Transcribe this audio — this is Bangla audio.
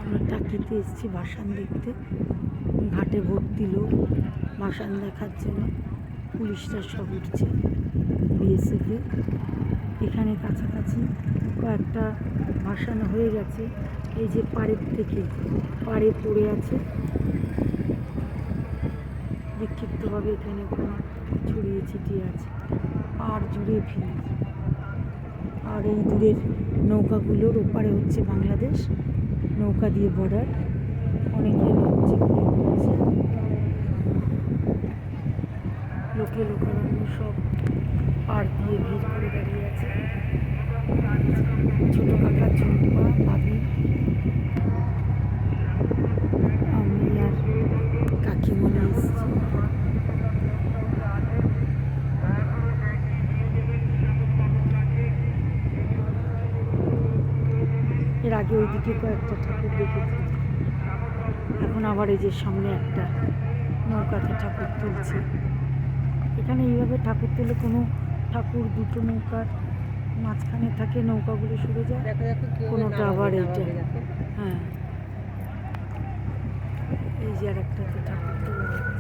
আমরা টাকিতে এসেছি ভাসান দেখতে। ঘাটে ভোট দিল ভাসান দেখার জন্য। পুলিশরা সব উঠছে বিএসএফে। এখানে কাছাকাছি কয়েকটা ভাসান হয়ে গেছে। এই যে পাড়ের থেকে পাড়ে পড়ে আছে বিক্ষিপ্তভাবে, এখানে ওখানে ছড়িয়ে ছিটিয়ে আছে। আর জুড়ে ভিড়। আর এই দূরের নৌকাগুলোর ওপারে হচ্ছে বাংলাদেশ, নৌকা দিয়ে বর্ডার। অনেকে হচ্ছে লোকে লোকারণ্য সব পার দিয়ে ভিড় করে দাঁড়িয়ে আছে। ছোটো কাকা, ঝুম্পা, ভাবি, আমি আর কাকিমণি এসেছি। এর আগে ওইদিকে কয়েকটা ঠাকুর দেখেছি। এখন আবার এই যে সামনে একটা নৌকাতে ঠাকুর তুলছে। এখানে এইভাবে ঠাকুর তুলে কোনো ঠাকুর দুটো নৌকার মাঝখানে থাকে, নৌকাগুলো সরে যায়, কোনোটা আবার এইটা। হ্যাঁ, এই যে আর একটাতে ঠাকুর তোলা হচ্ছে।